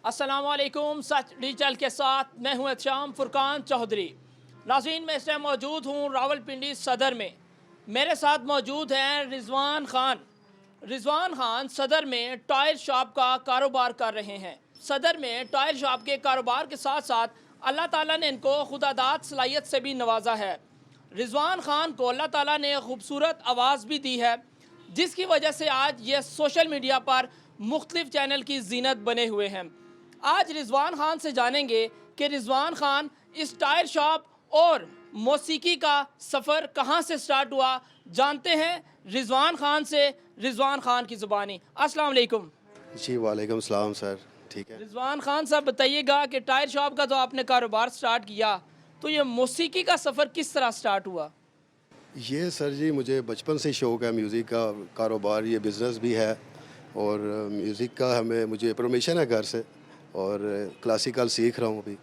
अस्सलाम वालेकुम। सच डिजिटल के साथ मैं हूं एहतशाम फुरकान चौधरी। नाज़रीन, मैं इस टाइम मौजूद हूं रावलपिंडी सदर में। मेरे साथ मौजूद हैं रिजवान खान। रिजवान खान सदर में टायर शॉप का कारोबार कर रहे हैं। सदर में टायर शॉप के कारोबार के साथ साथ अल्लाह ताला ने इनको खुदादाद सलाहियत से भी नवाजा है। रिजवान खान को अल्लाह ताला ने खूबसूरत आवाज़ भी दी है, जिसकी वजह से आज ये सोशल मीडिया पर मुख्तलिफ चैनल की जीनत बने हुए हैं। आज रिजवान खान से जानेंगे कि रिजवान खान इस टायर शॉप और मौसीकी का सफ़र कहाँ से स्टार्ट हुआ। जानते हैं रिजवान खान से, रिजवान खान की ज़ुबानी। अस्सलाम वालेकुम। जी वालेकुम सलाम सर। ठीक है। रिजवान खान साहब, बताइएगा कि टायर शॉप का तो आपने कारोबार स्टार्ट किया, तो ये मौसीकी का सफ़र किस तरह स्टार्ट हुआ? ये सर जी मुझे बचपन से शौक़ है म्यूज़िक का कारोबार, ये बिज़नेस भी है और म्यूज़िक का मुझे परमिशन है घर से और क्लासिकल सीख रहा हूँ अभी,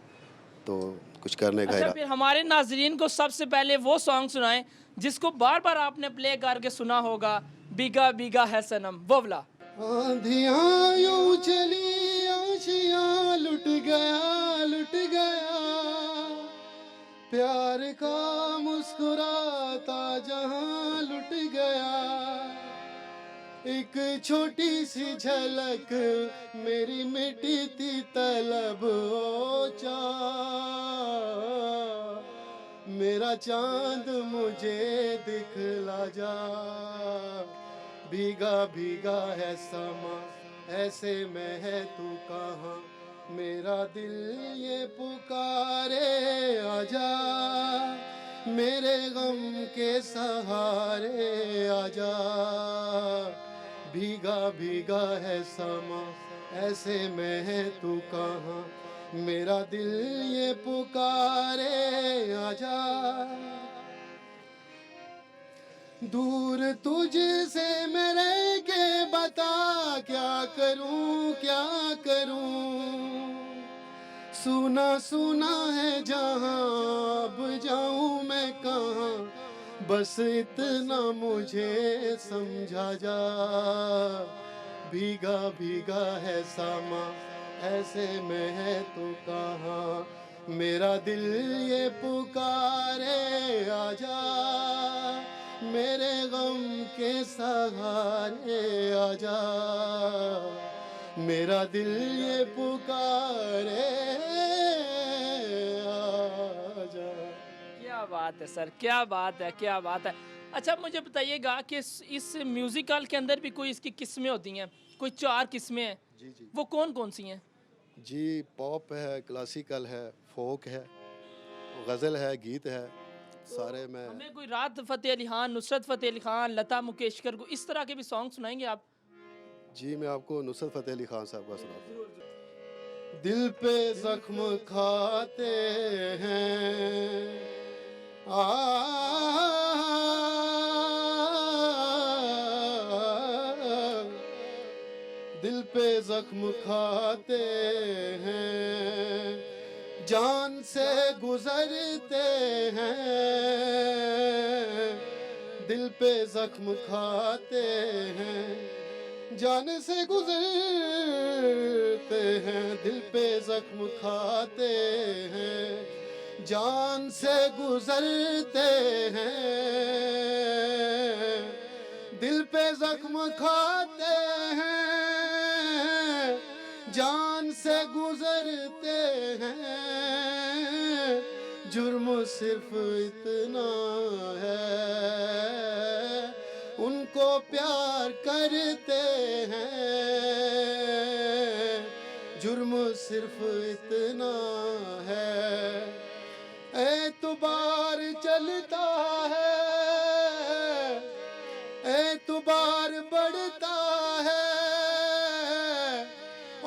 तो कुछ करने का अच्छा, इरादा। फिर हमारे नाजरीन को सबसे पहले वो सॉन्ग सुनाएं जिसको बार बार आपने प्ले करके सुना होगा, बीगा बीगा है सनम, वो वाला। आंधियाँ यूं चली आशियाँ लुट गया प्यार का मुस्कुराता जहां लुट गया एक छोटी सी झलक मेरी मिटती तलब ओ मेरा चांद मुझे दिखला जा भीगा भीगा है समा ऐसे में है तू कहाँ मेरा दिल ये पुकारे आजा मेरे गम के सहारे आजा भीगा भीगा है समा ऐसे में है तू कहाँ मेरा दिल ये पुकारे आजा दूर तुझसे मैं रह के बता क्या करूं सुना सुना है जहां अब जाऊं मैं कहां बस इतना मुझे समझा जा भीगा भीगा है सामा ऐसे में है तू कहां मेरा दिल ये पुकारे आजा मेरे गम के सहारे आजा मेरा दिल ये पुकारे आजा। क्या बात है सर, क्या बात है, क्या बात है। अच्छा, मुझे बताइएगा कि इस म्यूजिकल के अंदर भी कोई इसकी किस्में होती हैं, कोई 4 किस्में हैं, जी जी वो कौन कौन सी हैं? जी पॉप है, क्लासिकल है, फोक है, गज़ल है, गीत है, सारे में। हमें कोई राहत फ़तेह अली खान, नुसरत फ़तेह अली खान, लता मंगेशकर को इस तरह के भी सॉन्ग सुनाएंगे आप? जी मैं आपको नुसरत फ़तेह अली खान साहब का सुनाता हूँ। दिल पे जख्म खाते हैं दिल पे जख्म खाते हैं जान से गुजरते हैं दिल पे जख्म खाते हैं जान से गुजरते हैं दिल पे जख्म खाते हैं जान से गुजरते हैं दिल पे जख्म खाते हैं जान से गुजरते हैं जुर्म सिर्फ इतना है उनको प्यार करते हैं जुर्म सिर्फ इतना है एतबार चलता है एतबार बढ़ता है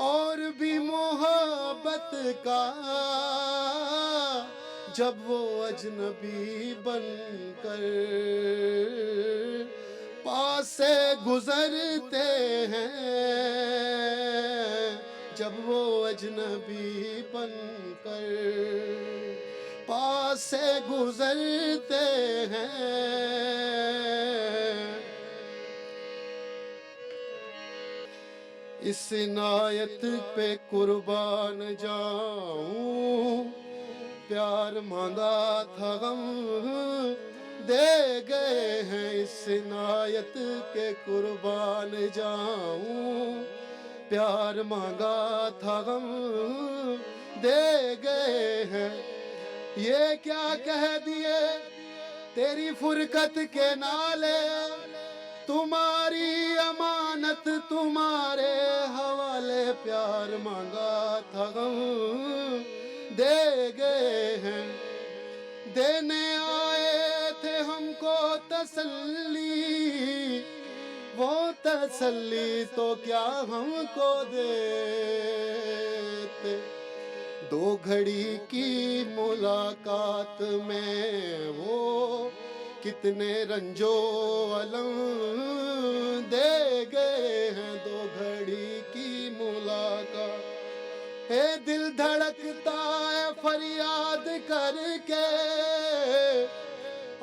और भी मोहब्बत का जब वो अजनबी बनकर पास से गुजरते हैं जब वो अजनबी बनकर पास से गुजरते हैं इस नायत पे कुर्बान जाऊं, प्यार मांगा था गम दे गए हैं, इस नायत के कुर्बान जाऊं, प्यार मांगा था गम दे गए हैं। ये क्या कह दिए तेरी फुरकत के नाले, तुम्हारी अमानत तुम्हारे हवाले, प्यार मांगा था गम दे गए हैं। देने आए थे हमको तसल्ली, वो तसल्ली तो क्या हमको देते। दो घड़ी की मुलाकात में वो कितने रंजो अलम दे गए हैं। दो घड़ी की मुलाकात, हे दिल धड़कता है फरियाद करके,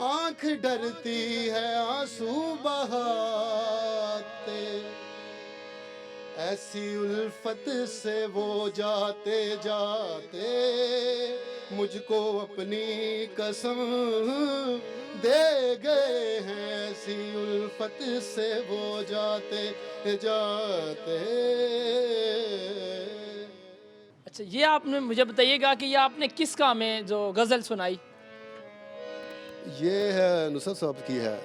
आंख डरती है आंसू बहाते। ऐसी उल्फत से वो जाते जाते मुझको अपनी कसम दे गए हैं। ऐसी उल्फत से वो जाते जाते। अच्छा, ये आपने मुझे बताइएगा कि ये आपने किस काम में जो गज़ल सुनाई? ये है नुसरत साहब की है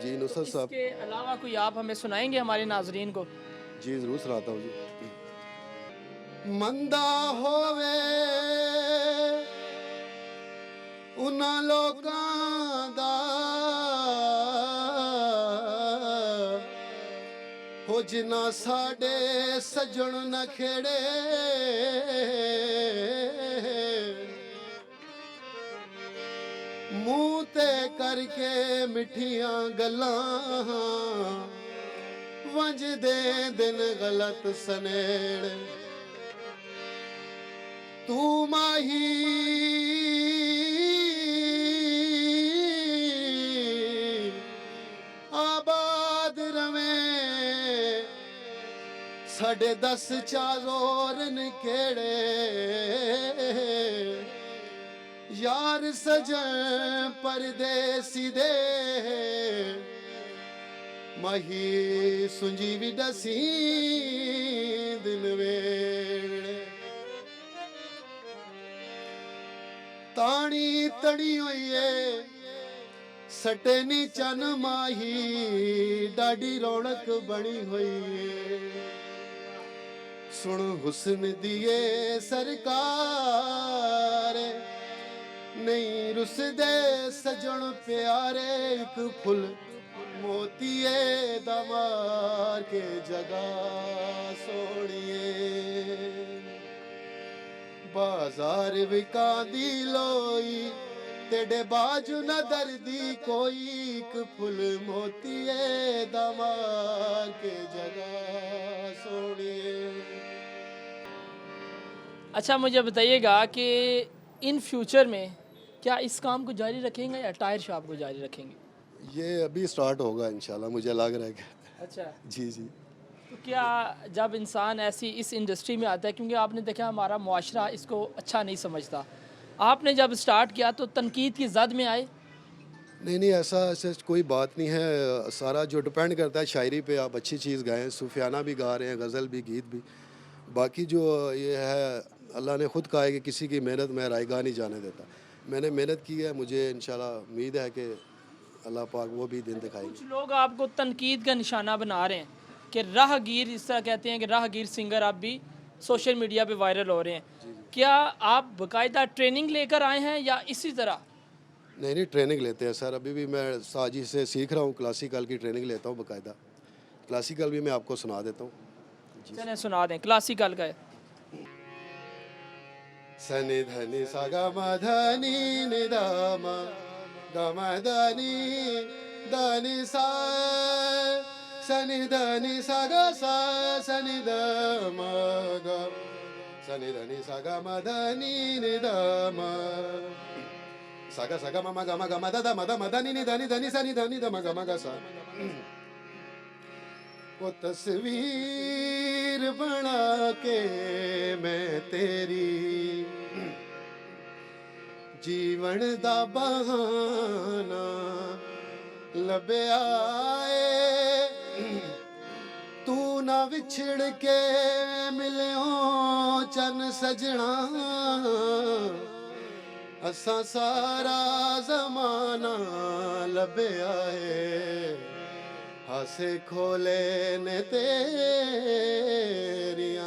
जी। नुसरत साहब इसके अलावा कोई आप हमें सुनाएंगे हमारे नाजरीन को? जी जरूर सुनाता हूँ जी। मंदा होवे उन्हां लोकां दा, हो जिन्हां साडे सजण न खेड़े, मुंह ते करके मिठियां गल्लां वंज दे दिन गलत सनेड़। तू माही आबाद रवें, साढ़े 10 चारोर केड़े, यार सजन परदेसी दे माही सुंजी भी दसी दिन वेड़े। तानी तड़ी होइए सटे नी चन माही, डाडी रौनक बनी हुई। सुन हुस्न दिए सरकार, नहीं रुसदे सजन प्यारे, एक फुल मोतिये दमार के जगह सोनिए। बाजार विकांदी लोई तेरे बाजू न दर्दी कोई, एक फुल मोतिये दमार के जगह सोनिए। अच्छा, मुझे बताइएगा कि इन फ्यूचर में क्या इस काम को जारी रखेंगे या टायर शॉप को जारी रखेंगे? ये अभी स्टार्ट होगा इंशाल्लाह, मुझे लग रहा है कि अच्छा, जी जी। तो क्या जब इंसान ऐसी इस इंडस्ट्री में आता है, क्योंकि आपने देखा हमारा मुआशरा इसको अच्छा नहीं समझता, आपने जब स्टार्ट किया तो तनकीद की जद में आए? नहीं ऐसा कोई बात नहीं है। सारा जो डिपेंड करता है शायरी पे, आप अच्छी चीज़ गाएं, सूफियाना भी गा रहे हैं, गज़ल भी, गीत भी। बाकी जो ये है, अल्लाह ने खुद कहा है कि किसी की मेहनत मैं रायगा नहीं जाने देता। मैंने मेहनत की है, मुझे इंशाल्लाह उम्मीद है कि अल्लाह पाक वो भी दिन दिखाएंगे। कुछ लोग आपको तनकीद का निशाना बना रहे हैं कि राहगीर, इस तरह कहते हैं कि राहगीर सिंगर आप भी सोशल मीडिया पे वायरल हो रहे हैं। क्या आप बाकायदा ट्रेनिंग लेकर आए हैं या इसी तरह? नहीं ट्रेनिंग लेते हैं सर। अभी भी मैं साजिश से सीख रहा हूँ, क्लासिकल की ट्रेनिंग लेता हूँ बाकायदा। क्लासिकल भी मैं आपको सुना देता हूँ। चलें सुना दें, क्लासिकल का है। सनि धनि सा ग म धनि नि ध म ग म धनि धनि सा, सनि धनि सा ग सा, सनि ध म ग, सनि धनि सा ग म धनि नि ध म, सा ग म ग म ग म ध ध म ध म धनि नि धनि धनि सा नि धनि ध म ग सा। वो तस्वीर तस्वीर बना के मैं तेरी जीवन दा बहाना लभया ए तू ना विछड़ के मिलियो चन सजना असा सारा जमाना लभया ए हासे खोले ने तेरिया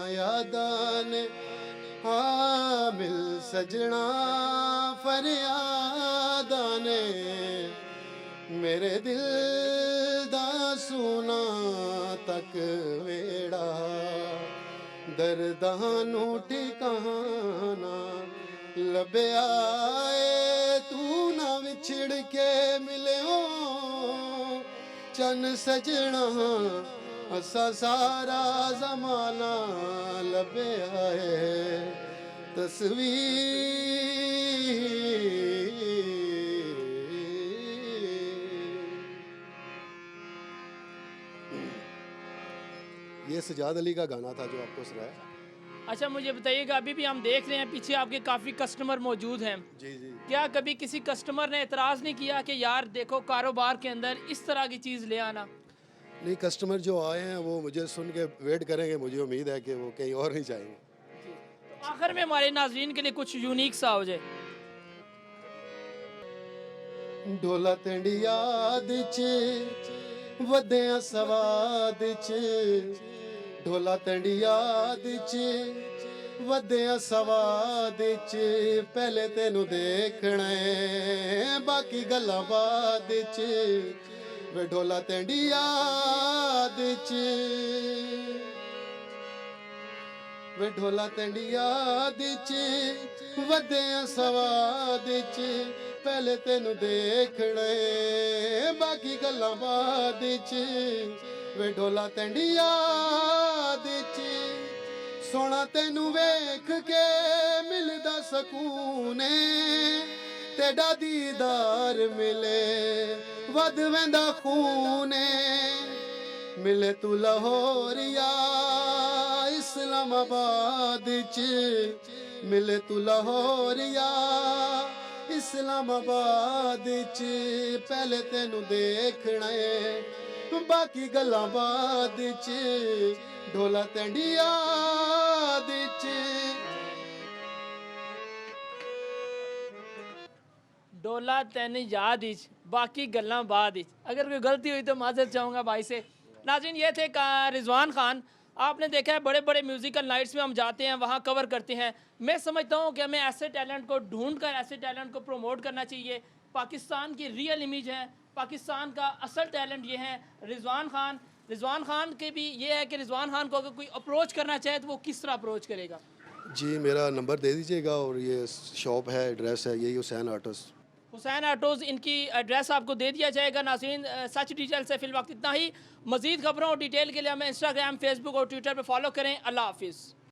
यादां ने हाँ मिल सजना फरियादां ने मेरे दिल दा सुना तक वेड़ा दर्दां नू ठिकाना लभया ए तू ना विछड़ के मिलियो चन सजना असा सारा जमाना लभया है ये सजाद अली का गाना था जो आपको सुनाया। अच्छा मुझे बताइएगा, अभी भी हम देख रहे हैं पीछे आपके काफ़ी कस्टमर मौजूद हैं। जी जी। क्या कभी किसी कस्टमर ने एतराज़ नहीं किया कि यार देखो कारोबार के अंदर इस तरह की चीज़ ले आना? नहीं, कस्टमर जो आए हैं वो मुझे सुन के वेट करेंगे, मुझे उम्मीद है कि वो कहीं और नहीं जाएंगे। तो आखिर में हमारे नाजरीन के लिए कुछ यूनिक सा हो जाए। ढोला तंडिया च वधिया सवाद च ढोला तंडिया च वधिया सवाद च पहले तेनू देखना है बाकी गल्लां बाद च वे ढोला तंडिया च वे ढोला तंडिया च वधिया सवाद च पहले तेनू देखना है बाकी गल्लां बाद च वे ढोला तंडिया च सोना तेनू वेख के मिलदा सकून तेरा दीदार मिले वध वेंदा खून मिले तू लाहौरिया इस्लामाबाद च मिले तू लाहौरिया इस्लामाबाद च पहले तेनू देखना है बाकी गल्लां बाद च ढोला तंडिया च डोला तैन याद इच बाकी गल्लां बाद इच। अगर कोई गलती हुई तो माजरत चाहूँगा भाई से। नाज़रीन ये थे रिजवान खान। आपने देखा है बड़े बड़े म्यूज़िकल नाइट्स में हम जाते हैं, वहाँ कवर करते हैं। मैं समझता हूँ कि हमें ऐसे टैलेंट को ढूंढ कर ऐसे टैलेंट को प्रमोट करना चाहिए। पाकिस्तान की रियल इमेज है, पाकिस्तान का असल टैलेंट ये है रिजवान खान। रिजवान खान के भी ये है कि रिजवान खान को अगर कोई अप्रोच करना चाहे तो वो किस तरह अप्रोच करेगा? जी, मेरा नंबर दे दीजिएगा और ये शॉप है, एड्रेस है, यही हुसैन आटोस। हुसैन ऑटोज़, इनकी एड्रेस आपको दे दिया जाएगा। नाज़रीन सच डिटेल से फिल वक्त इतना ही। मज़ीद खबरों और डिटेल के लिए हमें इंस्टाग्राम, फेसबुक और ट्विटर पर फॉलो करें। अल्लाह हाफिज़।